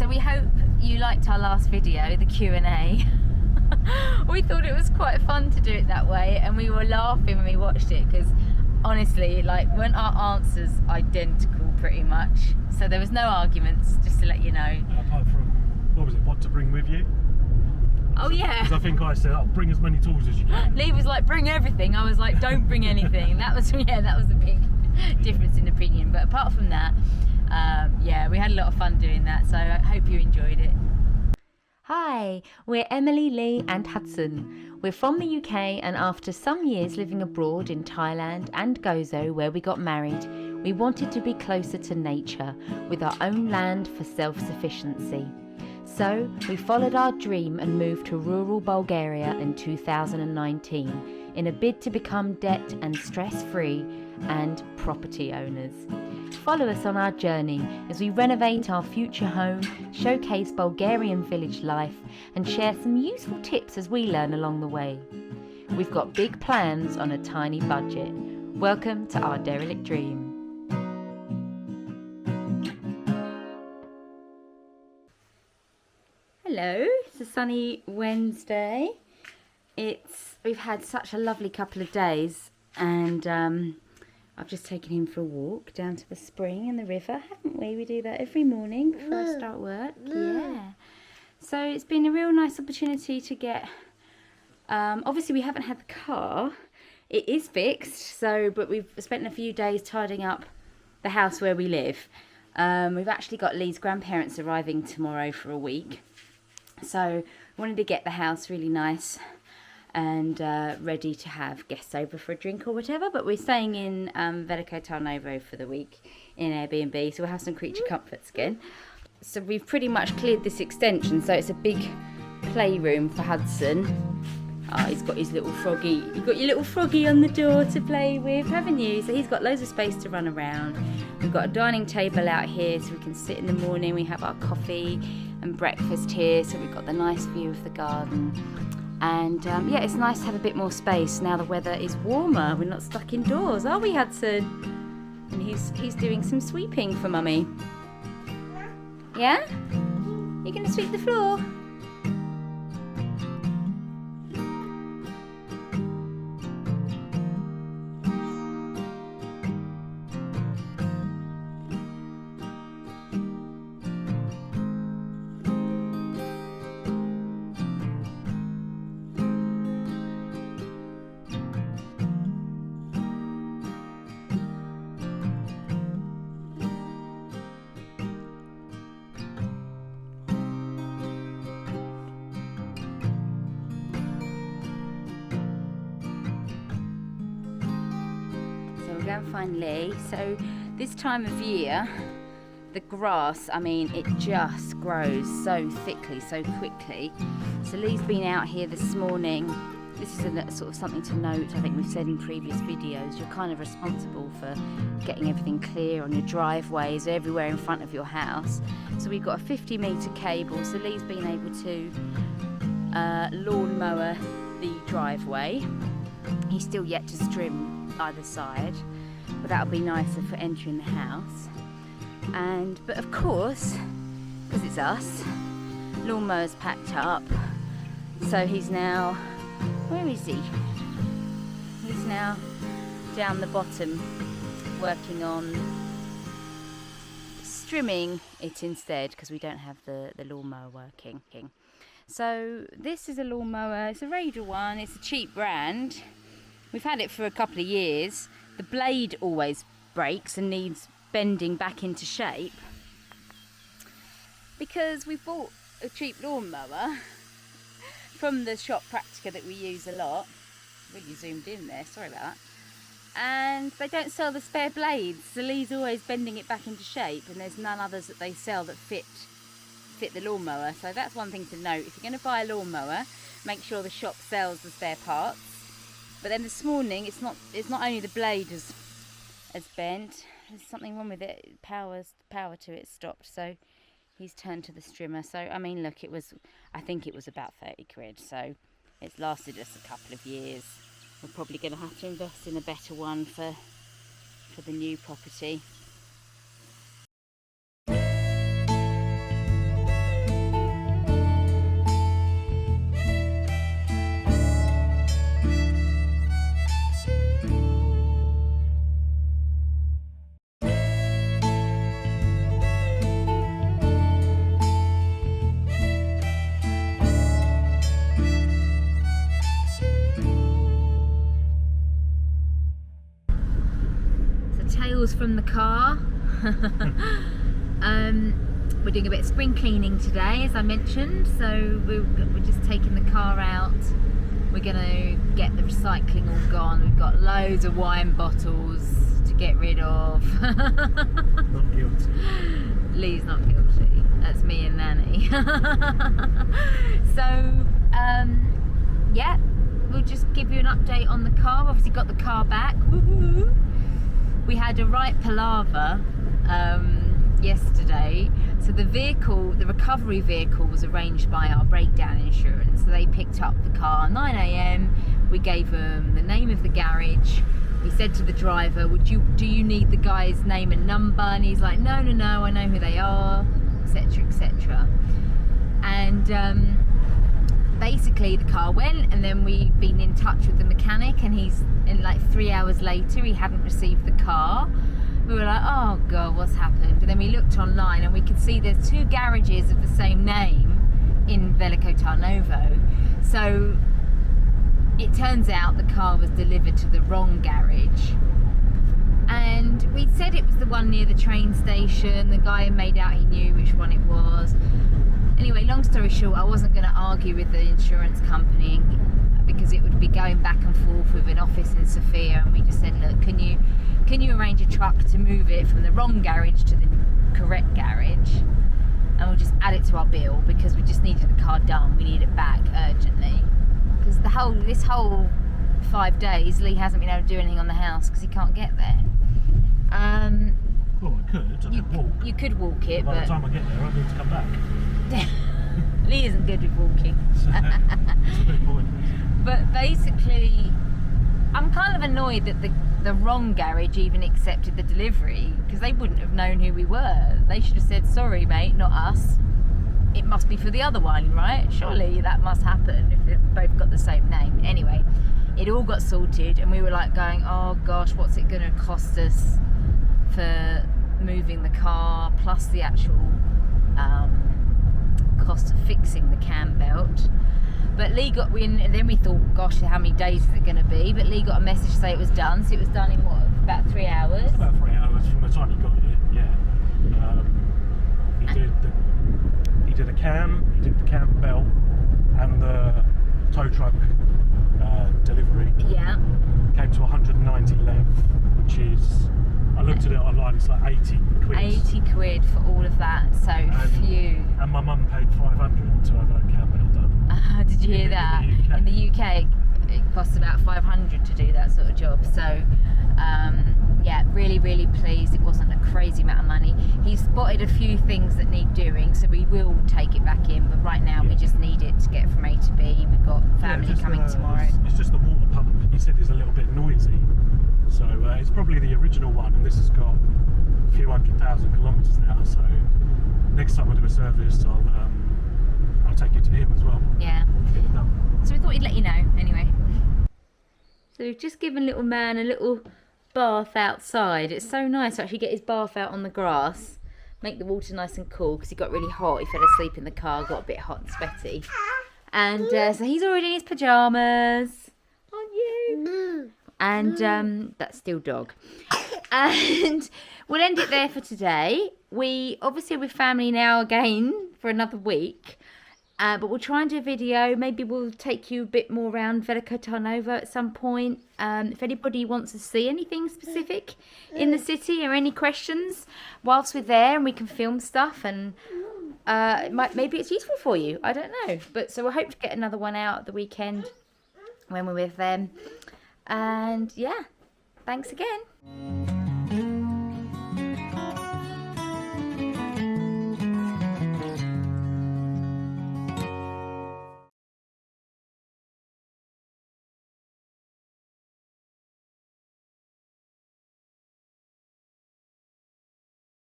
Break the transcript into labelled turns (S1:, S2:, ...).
S1: So we hope you liked our last video, the Q&A. We thought it was quite fun to do it that way, and we were laughing when we watched it because honestly, like, weren't our answers identical pretty much? So there was no arguments, just to let you know.
S2: Apart from, what was it, what to bring with you?
S1: Oh yeah.
S2: Because I think I said, oh, bring as many tools as you can.
S1: Lee was like, bring everything. I was like, don't bring anything. That was, yeah, that was a big difference in opinion. But apart from that, yeah, we had a lot of fun doing that. So I hope you enjoyed it. Hi, we're Emily, Lee and Hudson. We're from the UK, and after some years living abroad in Thailand and Gozo, where we got married, we wanted to be closer to nature with our own land for self-sufficiency. So we followed our dream and moved to rural Bulgaria in 2019 in a bid to become debt and stress-free and property owners. Follow us on our journey as we renovate our future home, showcase Bulgarian village life and share some useful tips as we learn along the way. We've got big plans on a tiny budget. Welcome to Our Derelict Dream. Hello, it's a sunny Wednesday. We've had such a lovely couple of days, and I've just taken him for a walk down to the spring and the river, haven't we? We do that every morning before I start work. Yeah. So it's been a real nice opportunity to get, obviously we haven't had the car. It is fixed, but we've spent a few days tidying up the house where we live. We've actually got Lee's grandparents arriving tomorrow for a week. So I wanted to get the house really nice and ready to have guests over for a drink or whatever, but we're staying in Veliko Tarnovo for the week in Airbnb, so we'll have some creature comforts again. So we've pretty much cleared this extension, so it's a big playroom for Hudson. Oh, he's got his little froggy. You've got your little froggy on the door to play with, haven't you? So he's got loads of space to run around. We've got a dining table out here so we can sit in the morning. We have our coffee and breakfast here, so we've got the nice view of the garden. And yeah, it's nice to have a bit more space now the weather is warmer. We're not stuck indoors, are we, Hudson? And he's doing some sweeping for Mummy. Yeah? You're going to sweep the floor? Go and find Lee. So this time of year, the grass, I mean, it just grows so thickly, so quickly. So Lee's been out here this morning. This is a sort of something to note. I think we've said in previous videos, you're kind of responsible for getting everything clear on your driveways, everywhere in front of your house. So we've got a 50-metre cable, so Lee's been able to lawn mower the driveway. He's still yet to trim either side, but that'll be nicer for entering the house. But of course, because it's us, lawnmower's packed up, so he's now, where is he? He's now down the bottom working on trimming it instead, because we don't have the lawnmower working. So this is a lawnmower, it's a Raider one, it's a cheap brand. We've had it for a couple of years. The blade always breaks and needs bending back into shape because we bought a cheap lawnmower from the shop Practica that we use a lot. Really zoomed in there, sorry about that. And they don't sell the spare blades, so Lee's always bending it back into shape, and there's none others that they sell that fit the lawnmower. So that's one thing to note. If you're going to buy a lawnmower, make sure the shop sells the spare parts. But then this morning, it's not only the blade has bent, there's something wrong with it. Power to it stopped, so he's turned to the strimmer. So I mean, look, I think it was about 30 quid, so it's lasted us a couple of years. We're probably going to have to invest in a better one for the new property. from the car. We're doing a bit of spring cleaning today, as I mentioned, so we're just taking the car out. We're going to get the recycling all gone. We've got loads of wine bottles to get rid of.
S2: Not guilty.
S1: Lee's not guilty. That's me and Nanny. So, yeah, we'll just give you an update on the car. Obviously got the car back. Woohoo! We had a right palaver yesterday. So the recovery vehicle was arranged by our breakdown insurance. So they picked up the car at 9 AM. We gave them the name of the garage. We said to the driver, do you need the guy's name and number? And he's like, no, I know who they are, etc, etc. And basically the car went, and then we've been in touch with the mechanic, and like 3 hours later he hadn't received the car. We were like, oh god, what's happened? And then we looked online and we could see there's 2 garages of the same name in Veliko Tarnovo. So it turns out the car was delivered to the wrong garage. And we said it was the one near the train station. The guy made out he knew which one it was. Anyway, long story short, I wasn't going to argue with the insurance company because it would be going back and forth with an office in Sofia, and we just said, look, can you arrange a truck to move it from the wrong garage to the correct garage, and we'll just add it to our bill because we just needed the car done. We need it back urgently because this whole 5 days Lee hasn't been able to do anything on the house because he can't get there.
S2: Well, I could walk.
S1: You could walk it,
S2: By
S1: but
S2: the time I get there, I need to come back.
S1: Lee isn't good with walking.
S2: So, it's a bit pointless.
S1: But basically, I'm kind of annoyed that the wrong garage even accepted the delivery, because they wouldn't have known who we were. They should have said, sorry mate, not us. It must be for the other one, right? Surely that must happen if they've both got the same name. Anyway, it all got sorted, and we were like going, oh gosh, what's it going to cost us for moving the car, plus the actual cost of fixing the cam belt. But Lee got in, and then we thought, gosh, how many days is it going to be? But Lee got a message to say it was done, so it was done in what, about 3 hours?
S2: It's about 3 hours from the time he got it, yeah. He did a cam, he did the cam belt, and the tow truck delivery.
S1: Yeah.
S2: Came to 190 left, which is, I looked at it online, it's like 80 quid.
S1: 80 quid for all of that, so phew.
S2: And my mum paid 500 to have her cam belt done.
S1: Did you hear that? In the UK, it costs about 500 to do that sort of job. So, yeah, really, really pleased. It wasn't a crazy amount of money. He spotted a few things that need doing, so we will take it back in. But right now, we just need it to get from A to B. We've got family coming tomorrow.
S2: It's just the water pump. He said it's a little bit noisy. So it's probably the original one, and this has got a few 100,000 kilometres now. So next time I do a service, I'll take it to him as well.
S1: Yeah.
S2: Get it done.
S1: So we thought we'd let you know anyway. So we've just given little man a little bath outside. It's so nice to actually get his bath out on the grass, make the water nice and cool, because he got really hot. He fell asleep in the car, got a bit hot and sweaty. And so he's already in his pyjamas. Aren't you? And that's still dog. And we'll end it there for today. We obviously are with family now again for another week. But we'll try and do a video. Maybe we'll take you a bit more around Veliko Tarnovo at some point. If anybody wants to see anything specific in the city or any questions whilst we're there, and we can film stuff, and maybe it's useful for you. I don't know. But so we'll hope to get another one out at the weekend when we're with them. And yeah, thanks again.